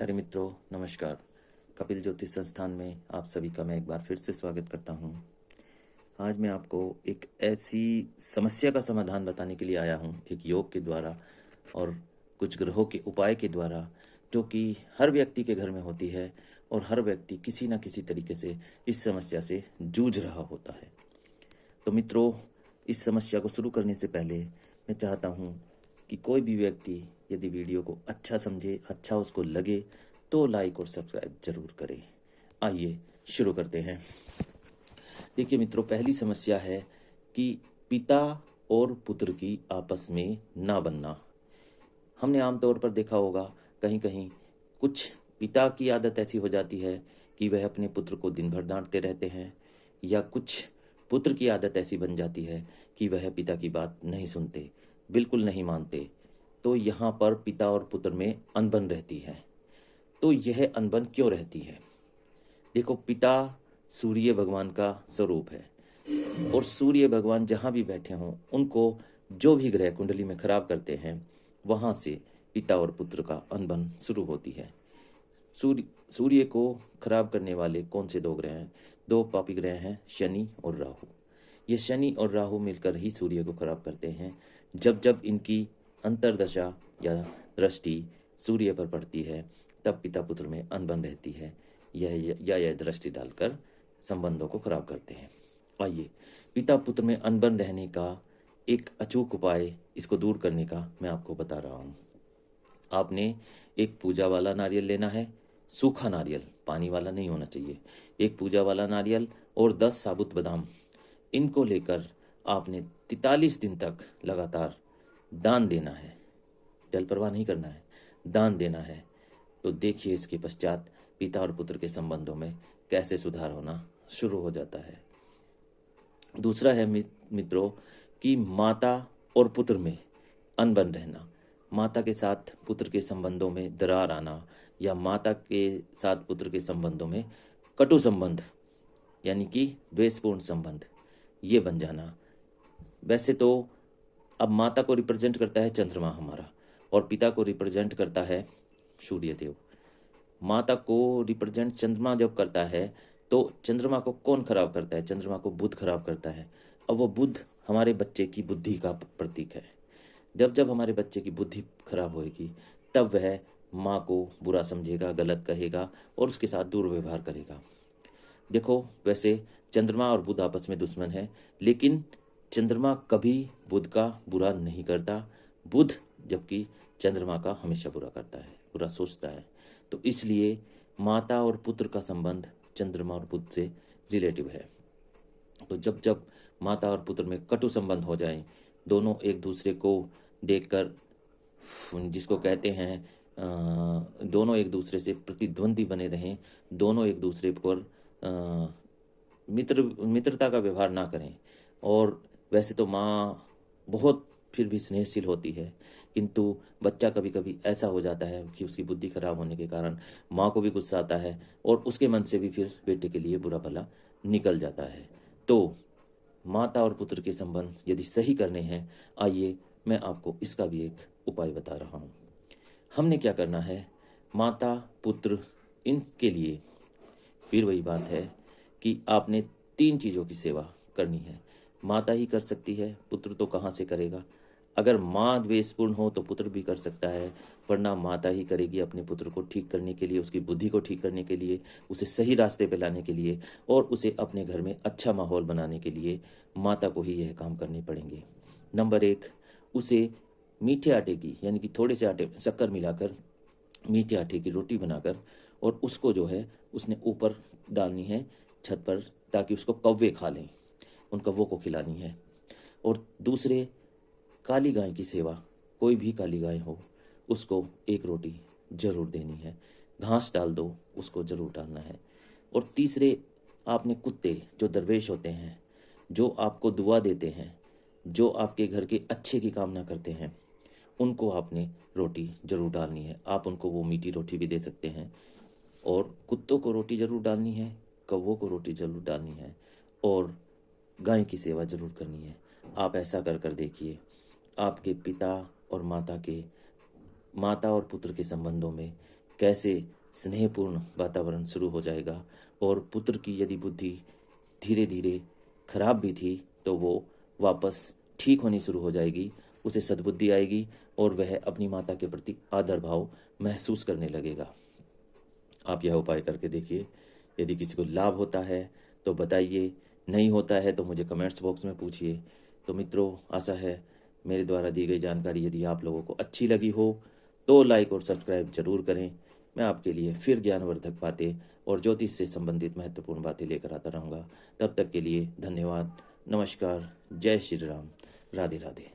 प्यारे मित्रों, नमस्कार। कपिल ज्योतिष संस्थान में आप सभी का मैं एक बार फिर से स्वागत करता हूं। आज मैं आपको एक ऐसी समस्या का समाधान बताने के लिए आया हूं, एक योग के द्वारा और कुछ ग्रहों के उपाय के द्वारा, जो कि हर व्यक्ति के घर में होती है और हर व्यक्ति किसी न किसी तरीके से इस समस्या से जूझ रहा होता है। तो मित्रों, इस समस्या को शुरू करने से पहले मैं चाहता हूँ कि कोई भी व्यक्ति यदि वीडियो को अच्छा समझे, अच्छा उसको लगे, तो लाइक और सब्सक्राइब जरूर करें। आइए शुरू करते हैं। देखिए मित्रों, पहली समस्या है कि पिता और पुत्र की आपस में ना बनना। हमने आमतौर पर देखा होगा, कहीं कहीं कुछ पिता की आदत ऐसी हो जाती है कि वह अपने पुत्र को दिन भर डांटते रहते हैं, या कुछ पुत्र की आदत ऐसी बन जाती है कि वह पिता की बात नहीं सुनते, बिल्कुल नहीं मानते। तो यहाँ पर पिता और पुत्र में अनबन रहती है। तो यह अनबन क्यों रहती है? देखो, पिता सूर्य भगवान का स्वरूप है और सूर्य भगवान जहाँ भी बैठे हों, उनको जो भी ग्रह कुंडली में खराब करते हैं, वहाँ से पिता और पुत्र का अनबन शुरू होती है। सूर्य को खराब करने वाले कौन से दो ग्रह हैं? दो पापी ग्रह हैं, शनि और राहु। ये शनि और राहु मिलकर ही सूर्य को खराब करते हैं। जब जब इनकी अंतर्दशा या दृष्टि सूर्य पर पड़ती है, तब पिता पुत्र में अनबन रहती है। यह दृष्टि डालकर संबंधों को खराब करते हैं। आइए, पिता पुत्र में अनबन रहने का एक अचूक उपाय, इसको दूर करने का मैं आपको बता रहा हूँ। आपने एक पूजा वाला नारियल लेना है, सूखा नारियल, पानी वाला नहीं होना चाहिए। एक पूजा वाला नारियल और 10 साबुत बादाम, इनको लेकर आपने 43 दिन तक लगातार दान देना है। जल प्रवाह नहीं करना है, दान देना है। तो देखिए इसके पश्चात पिता और पुत्र के संबंधों में कैसे सुधार होना शुरू हो जाता है। दूसरा है मित्रों कि माता और पुत्र में अनबन रहना। माता के साथ पुत्र के संबंधों में दरार आना, या माता के साथ पुत्र के संबंधों में कटु संबंध, यानी कि द्वेषपूर्ण संबंध, ये बन जाना। वैसे तो अब माता को रिप्रेजेंट करता है चंद्रमा हमारा, और पिता को रिप्रेजेंट करता है सूर्य देव। माता को रिप्रेजेंट चंद्रमा जब करता है, तो चंद्रमा को कौन खराब करता है? चंद्रमा को बुध खराब करता है। अब वो बुध हमारे बच्चे की बुद्धि का प्रतीक है। जब जब हमारे बच्चे की बुद्धि खराब होएगी, तब वह माँ को बुरा समझेगा, गलत कहेगा और उसके साथ दुर्व्यवहार करेगा। देखो, वैसे चंद्रमा और बुध आपस में दुश्मन है, लेकिन चंद्रमा कभी बुध का बुरा नहीं करता, बुध जबकि चंद्रमा का हमेशा बुरा करता है, बुरा सोचता है। तो इसलिए माता और पुत्र का संबंध चंद्रमा और बुध से रिलेटिव है। तो जब जब माता और पुत्र में कटु संबंध हो जाए, दोनों एक दूसरे को देखकर, जिसको कहते हैं दोनों एक दूसरे से प्रतिद्वंदी बने रहें, दोनों एक दूसरे पर मित्रता का व्यवहार ना करें। और वैसे तो माँ बहुत फिर भी स्नेहशील होती है, किंतु बच्चा कभी कभी ऐसा हो जाता है कि उसकी बुद्धि खराब होने के कारण माँ को भी गुस्सा आता है और उसके मन से भी फिर बेटे के लिए बुरा भला निकल जाता है। तो माता और पुत्र के संबंध यदि सही करने हैं, आइए मैं आपको इसका भी एक उपाय बता रहा हूँ। हमने क्या करना है? माता पुत्र इनके लिए फिर वही बात है कि आपने 3 चीज़ों की सेवा करनी है। माता ही कर सकती है, पुत्र तो कहाँ से करेगा? अगर माँ द्वेषपूर्ण हो तो पुत्र भी कर सकता है, वरना माता ही करेगी अपने पुत्र को ठीक करने के लिए, उसकी बुद्धि को ठीक करने के लिए, उसे सही रास्ते पे लाने के लिए और उसे अपने घर में अच्छा माहौल बनाने के लिए माता को ही यह काम करने पड़ेंगे। नंबर 1, उसे मीठे आटे की, यानी कि थोड़े से आटे में शक्कर मिलाकर मीठे आटे की रोटी बनाकर, और उसको जो है उसने ऊपर डालनी है छत पर, ताकि उसको कौवे खा लें, उन कौवों को खिलानी है। और दूसरे, काली गाय की सेवा, कोई भी काली गाय हो उसको एक रोटी जरूर देनी है, घास डाल दो, उसको जरूर डालना है। और तीसरे, आपने कुत्ते जो दरवेश होते हैं, जो आपको दुआ देते हैं, जो आपके घर के अच्छे की कामना करते हैं, उनको आपने रोटी जरूर डालनी है। आप उनको वो मीठी रोटी भी दे सकते हैं, और कुत्तों को रोटी जरूर डालनी है, कौवों को रोटी जरूर डालनी है, और गाय की सेवा जरूर करनी है। आप ऐसा कर कर देखिए, आपके पिता और माता और पुत्र के संबंधों में कैसे स्नेहपूर्ण वातावरण शुरू हो जाएगा और पुत्र की यदि बुद्धि धीरे धीरे खराब भी थी तो वो वापस ठीक होनी शुरू हो जाएगी, उसे सद्बुद्धि आएगी और वह अपनी माता के प्रति आदर भाव महसूस करने लगेगा। आप यह उपाय करके देखिए। यदि किसी को लाभ होता है तो बताइए, नहीं होता है तो मुझे कमेंट्स बॉक्स में पूछिए। तो मित्रों, आशा है मेरे द्वारा दी गई जानकारी यदि आप लोगों को अच्छी लगी हो तो लाइक और सब्सक्राइब जरूर करें। मैं आपके लिए फिर ज्ञानवर्धक बातें और ज्योतिष से संबंधित महत्वपूर्ण बातें लेकर आता रहूँगा। तब तक के लिए धन्यवाद, नमस्कार, जय श्री राम, राधे राधे।